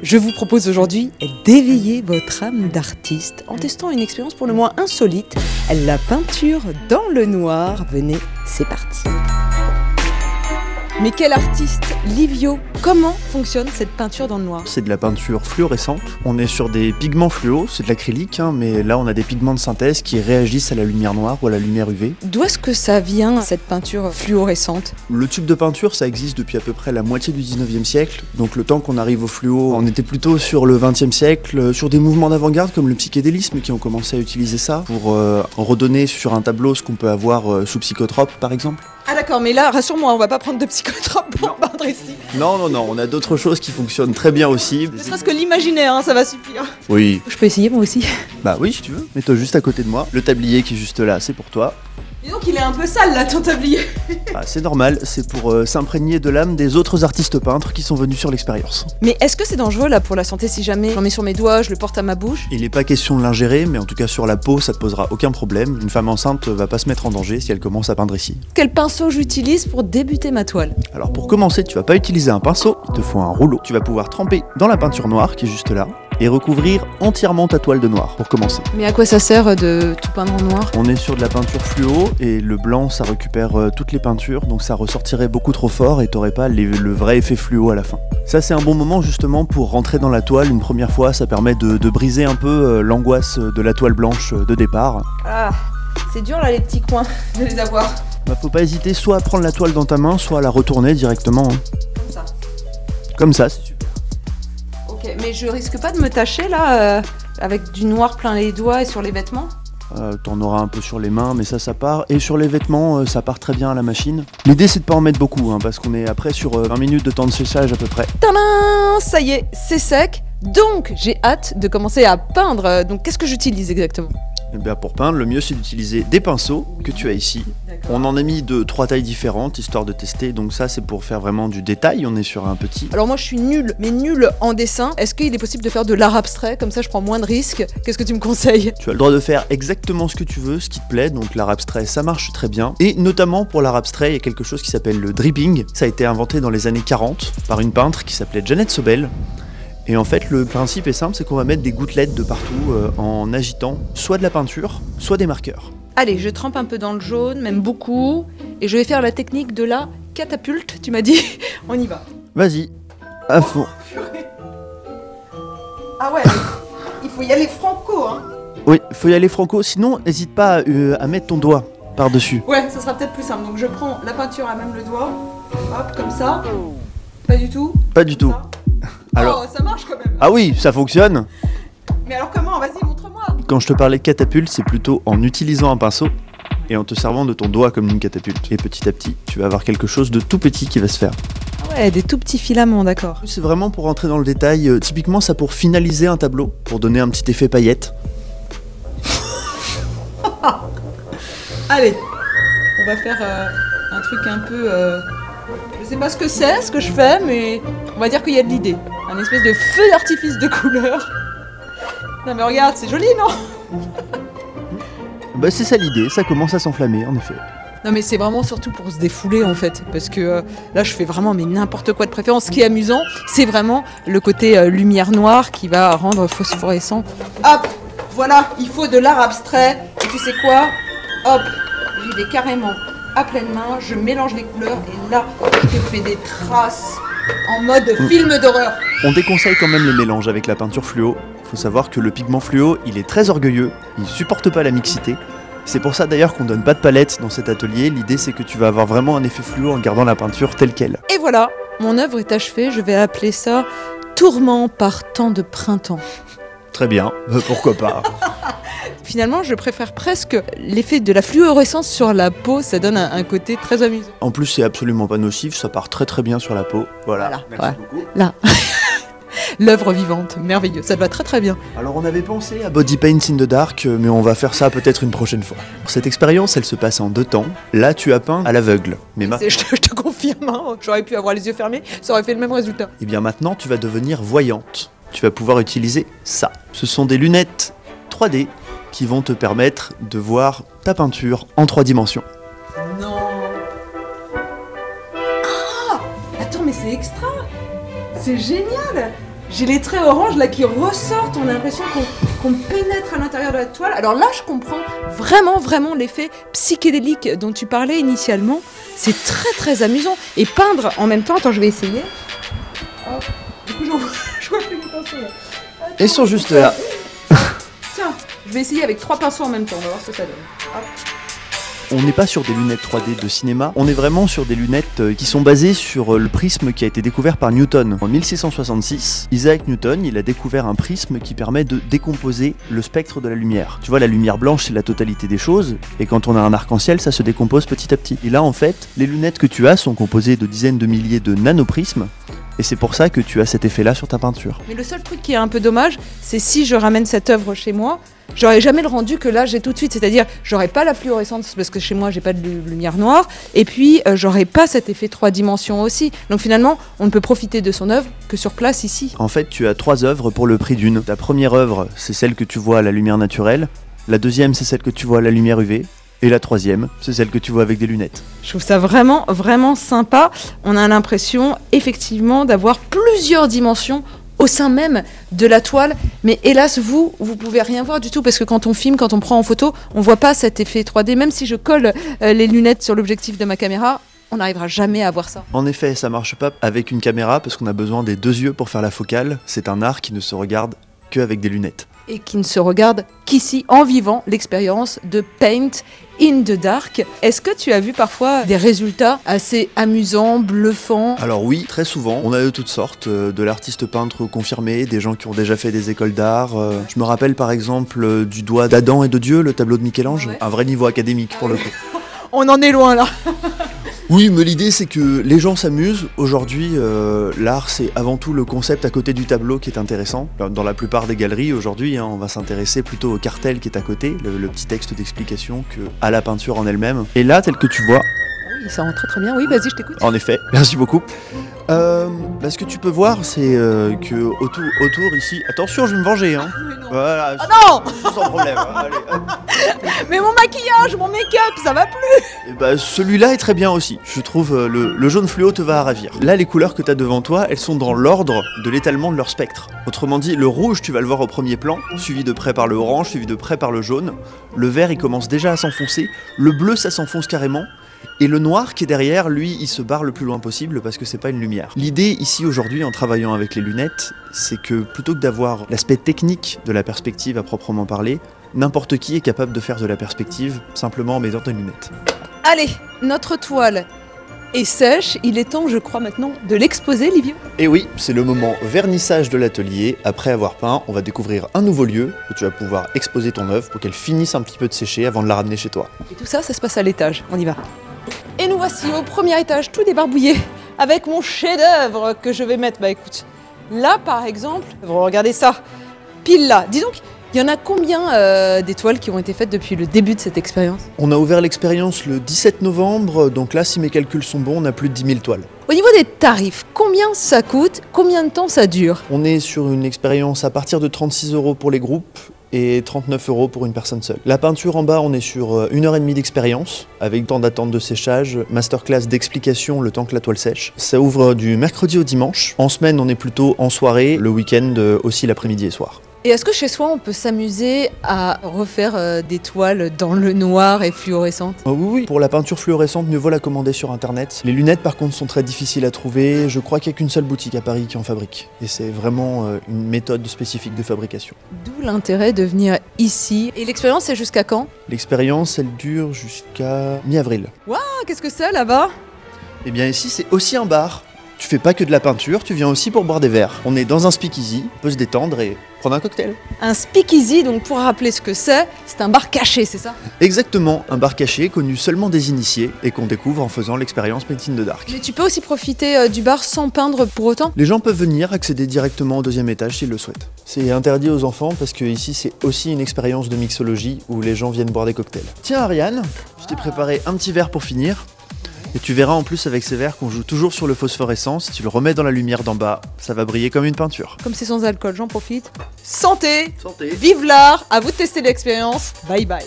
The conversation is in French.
Je vous propose aujourd'hui d'éveiller votre âme d'artiste en testant une expérience pour le moins insolite, la peinture dans le noir. Venez, c'est parti. Mais quel artiste, Livio! Comment fonctionne cette peinture dans le noir? C'est de la peinture fluorescente. On est sur des pigments fluo, c'est de l'acrylique, mais là on a des pigments de synthèse qui réagissent à la lumière noire ou à la lumière UV. D'où est-ce que ça vient, cette peinture fluorescente? Le tube de peinture, ça existe depuis à peu près la moitié du 19e siècle. Donc le temps qu'on arrive au fluo, on était plutôt sur le 20e siècle, sur des mouvements d'avant-garde comme le psychédélisme qui ont commencé à utiliser ça pour redonner sur un tableau ce qu'on peut avoir sous psychotrope par exemple. Ah d'accord, mais là, rassure-moi, on va pas prendre de psychotrope pour peindre ici. Non, on a d'autres choses qui fonctionnent très bien aussi. Ne serait-ce que l'imaginaire, hein, ça va suffire. Oui. Je peux essayer moi aussi? Bah oui, si tu veux. Mets-toi juste à côté de moi. Le tablier qui est juste là, c'est pour toi. Et donc il est un peu sale là, ton tablier. Ah, c'est normal, c'est pour s'imprégner de l'âme des autres artistes peintres qui sont venus sur l'expérience. Mais est-ce que c'est dangereux là pour la santé si jamais j'en mets sur mes doigts, je le porte à ma bouche? Il n'est pas question de l'ingérer, mais en tout cas sur la peau, ça te posera aucun problème. Une femme enceinte va pas se mettre en danger si elle commence à peindre ici. Quel pinceau j'utilise pour débuter ma toile? Alors pour commencer, tu vas pas utiliser un pinceau, il te faut un rouleau. Tu vas pouvoir tremper dans la peinture noire qui est juste là et recouvrir entièrement ta toile de noir pour commencer. Mais à quoi ça sert de tout peindre en noir? On est sur de la peinture fluo et le blanc ça récupère toutes les peintures, donc ça ressortirait beaucoup trop fort et t'aurais pas le vrai effet fluo à la fin. Ça c'est un bon moment justement pour rentrer dans la toile une première fois, ça permet de briser un peu l'angoisse de la toile blanche de départ. Ah, c'est dur là les petits coins de les avoir. Bah, faut pas hésiter soit à prendre la toile dans ta main, soit à la retourner directement. Comme ça. Comme ça, c'est super. Ok, mais je risque pas de me tacher là, avec du noir plein les doigts et sur les vêtements? T'en auras un peu sur les mains, mais ça part. Et sur les vêtements, ça part très bien à la machine. L'idée c'est de pas en mettre beaucoup, parce qu'on est après sur 20 minutes de temps de séchage à peu près. Tadam! Ça y est, c'est sec. Donc j'ai hâte de commencer à peindre. Donc qu'est-ce que j'utilise exactement? Et bien pour peindre, le mieux c'est d'utiliser des pinceaux que tu as ici. On en a mis de 3 tailles différentes histoire de tester, donc ça c'est pour faire vraiment du détail, on est sur un petit. Alors moi je suis nulle, mais nulle en dessin. Est-ce qu'il est possible de faire de l'art abstrait? Comme ça je prends moins de risques. Qu'est-ce que tu me conseilles? Tu as le droit de faire exactement ce que tu veux, ce qui te plaît, donc l'art abstrait ça marche très bien. Et notamment pour l'art abstrait, il y a quelque chose qui s'appelle le dripping. Ça a été inventé dans les années 40 par une peintre qui s'appelait Janet Sobel. Et en fait, le principe est simple, c'est qu'on va mettre des gouttelettes de partout en agitant soit de la peinture, soit des marqueurs. Allez, je trempe un peu dans le jaune, même beaucoup, et je vais faire la technique de la catapulte, tu m'as dit. On y va. Vas-y, à fond. Ah ouais, il faut y aller franco, hein. Oui, faut y aller franco, sinon n'hésite pas à mettre ton doigt par-dessus. Ouais, ça sera peut-être plus simple. Donc je prends la peinture à même le doigt, hop, comme ça. Pas du tout. Pas du tout. Alors... Oh, ça marche quand même. Ah oui, ça fonctionne. Mais alors comment? Vas-y, montre-moi. Quand je te parlais de catapulte, c'est plutôt en utilisant un pinceau et en te servant de ton doigt comme une catapulte. Et petit à petit, tu vas avoir quelque chose de tout petit qui va se faire. Ah ouais, des tout petits filaments, d'accord. C'est vraiment pour rentrer dans le détail. Typiquement, ça pour finaliser un tableau, pour donner un petit effet paillette. Allez, on va faire un truc un peu... Je sais pas ce que c'est, ce que je fais, mais on va dire qu'il y a de l'idée. Un espèce de feu d'artifice de couleurs. Non mais regarde, c'est joli, non? Bah c'est ça l'idée, ça commence à s'enflammer, en effet. Non mais c'est vraiment surtout pour se défouler en fait, parce que là je fais vraiment mais n'importe quoi de préférence. Ce qui est amusant, c'est vraiment le côté lumière noire qui va rendre phosphorescent. Hop, voilà, il faut de l'art abstrait. Et tu sais quoi? Hop, j'y vais carrément à pleine main, je mélange les couleurs et là je te fais des traces en mode film d'horreur. On déconseille quand même les mélanges avec la peinture fluo. Faut savoir que le pigment fluo, il est très orgueilleux, il supporte pas la mixité. C'est pour ça d'ailleurs qu'on donne pas de palette dans cet atelier. L'idée c'est que tu vas avoir vraiment un effet fluo en gardant la peinture telle qu'elle. Et voilà, mon œuvre est achevée, je vais appeler ça Tourment par temps de printemps. Très bien, pourquoi pas. Finalement, je préfère presque l'effet de la fluorescence sur la peau, ça donne un côté très amusant. En plus, c'est absolument pas nocif, ça part très très bien sur la peau. Voilà. Merci beaucoup. Là. L'œuvre vivante, merveilleux, ça te va très très bien. Alors on avait pensé à Body Paint in the Dark, mais on va faire ça peut-être une prochaine fois. Cette expérience, elle se passe en 2 temps. Là, tu as peint à l'aveugle. Mais Je te confirme, hein, j'aurais pu avoir les yeux fermés, ça aurait fait le même résultat. Et bien maintenant, tu vas devenir voyante. Tu vas pouvoir utiliser ça. Ce sont des lunettes 3D qui vont te permettre de voir ta peinture en 3 dimensions. Non. Ah, attends, mais c'est extra. C'est génial. J'ai les traits orange là qui ressortent, on a l'impression qu'on pénètre à l'intérieur de la toile. Alors là, je comprends vraiment l'effet psychédélique dont tu parlais initialement. C'est très amusant. Et peindre en même temps, attends, je vais essayer. Hop. Du coup, je vois plus les pinceaux là. Attends. Ils sont juste là. Tiens, je vais essayer avec 3 pinceaux en même temps, on va voir ce que ça donne. Hop. On n'est pas sur des lunettes 3D de cinéma, on est vraiment sur des lunettes qui sont basées sur le prisme qui a été découvert par Newton. En 1666, Isaac Newton, il a découvert un prisme qui permet de décomposer le spectre de la lumière. Tu vois, la lumière blanche, c'est la totalité des choses, et quand on a un arc-en-ciel, ça se décompose petit à petit. Et là, en fait, les lunettes que tu as sont composées de dizaines de milliers de nanoprismes, et c'est pour ça que tu as cet effet-là sur ta peinture. Mais le seul truc qui est un peu dommage, c'est si je ramène cette œuvre chez moi, j'aurais jamais le rendu que là j'ai tout de suite. C'est-à-dire, j'aurais pas la fluorescence parce que chez moi j'ai pas de lumière noire, et puis j'aurais pas cet effet 3 dimensions aussi. Donc finalement, on ne peut profiter de son œuvre que sur place ici. En fait, tu as 3 œuvres pour le prix d'une. Ta première œuvre, c'est celle que tu vois à la lumière naturelle. La deuxième, c'est celle que tu vois à la lumière UV. Et la troisième, c'est celle que tu vois avec des lunettes. Je trouve ça vraiment sympa. On a l'impression effectivement d'avoir plusieurs dimensions au sein même de la toile. Mais hélas, vous pouvez rien voir du tout parce que quand on filme, quand on prend en photo, on voit pas cet effet 3D. Même si je colle les lunettes sur l'objectif de ma caméra, on n'arrivera jamais à voir ça. En effet, ça marche pas avec une caméra parce qu'on a besoin des 2 yeux pour faire la focale. C'est un art qui ne se regarde qu'avec des lunettes. Et qui ne se regarde qu'ici, en vivant l'expérience de Paint in the Dark. Est-ce que tu as vu parfois des résultats assez amusants, bluffants? Alors oui, très souvent. On a de toutes sortes, de l'artiste peintre confirmé, des gens qui ont déjà fait des écoles d'art. Je me rappelle par exemple du doigt d'Adam et de Dieu, le tableau de Michel-Ange. Ouais. Un vrai niveau académique pour le coup. On en est loin là. Oui, mais l'idée c'est que les gens s'amusent. Aujourd'hui, l'art c'est avant tout le concept à côté du tableau qui est intéressant. Dans la plupart des galeries aujourd'hui, on va s'intéresser plutôt au cartel qui est à côté, le petit texte d'explication, que à la peinture en elle-même. Et là, tel que tu vois... Oui, ça rend très bien. Oui, vas-y, je t'écoute. En effet, merci beaucoup. Ce que tu peux voir, c'est que autour ici... Attention, je vais me venger, hein. Voilà. Oh non. Sans problème. Allez, hop. Mais mon maquillage, mon make-up, ça va plus. Et bah, celui-là est très bien aussi. Je trouve le jaune fluo te va à ravir. Là, les couleurs que tu as devant toi, elles sont dans l'ordre de l'étalement de leur spectre. Autrement dit, le rouge, tu vas le voir au premier plan, suivi de près par le orange, suivi de près par le jaune. Le vert, il commence déjà à s'enfoncer. Le bleu, ça s'enfonce carrément. Et le noir qui est derrière, lui, il se barre le plus loin possible parce que c'est pas une lumière. L'idée ici aujourd'hui en travaillant avec les lunettes, c'est que plutôt que d'avoir l'aspect technique de la perspective à proprement parler, n'importe qui est capable de faire de la perspective simplement en mettant des lunettes. Allez, notre toile est sèche, il est temps je crois maintenant de l'exposer, Livio. Et oui, c'est le moment vernissage de l'atelier. Après avoir peint, on va découvrir un nouveau lieu où tu vas pouvoir exposer ton œuvre pour qu'elle finisse un petit peu de sécher avant de la ramener chez toi. Et tout ça, ça se passe à l'étage, on y va. Et nous voici au premier étage, tout débarbouillé, avec mon chef-d'œuvre que je vais mettre. Bah écoute, là par exemple, regardez ça, pile là. Dis donc, il y en a combien d'étoiles qui ont été faites depuis le début de cette expérience? On a ouvert l'expérience le 17 novembre, donc là, si mes calculs sont bons, on a plus de 10 000 toiles. Au niveau des tarifs, combien ça coûte? Combien de temps ça dure? On est sur une expérience à partir de 36 € pour les groupes et 39 € pour une personne seule. La peinture en bas, on est sur 1h30 d'expérience, avec temps d'attente de séchage, masterclass d'explication le temps que la toile sèche. Ça ouvre du mercredi au dimanche. En semaine, on est plutôt en soirée, le week-end aussi l'après-midi et soir. Et est-ce que chez soi, on peut s'amuser à refaire des toiles dans le noir et fluorescentes? Oui. Pour la peinture fluorescente, mieux vaut la commander sur internet. Les lunettes, par contre, sont très difficiles à trouver. Je crois qu'il n'y a qu'une seule boutique à Paris qui en fabrique. Et c'est vraiment une méthode spécifique de fabrication. D'où l'intérêt de venir ici. Et l'expérience, c'est jusqu'à quand? L'expérience, elle dure jusqu'à mi-avril. Waouh, qu'est-ce que c'est là-bas? Eh bien ici, c'est aussi un bar. Tu fais pas que de la peinture, tu viens aussi pour boire des verres. On est dans un speakeasy, on peut se détendre et prendre un cocktail. Un speakeasy, donc pour rappeler ce que c'est un bar caché, c'est ça? Exactement, un bar caché connu seulement des initiés et qu'on découvre en faisant l'expérience Paint in the Dark. Mais tu peux aussi profiter du bar sans peindre pour autant? Les gens peuvent venir accéder directement au 2e étage s'ils le souhaitent. C'est interdit aux enfants parce que ici c'est aussi une expérience de mixologie où les gens viennent boire des cocktails. Tiens Ariane, je t'ai préparé un petit verre pour finir. Et tu verras en plus avec ces verres qu'on joue toujours sur le phosphorescent. Si tu le remets dans la lumière d'en bas, ça va briller comme une peinture. Comme c'est sans alcool, j'en profite. Santé! Santé! Vive l'art! À vous de tester l'expérience. Bye bye!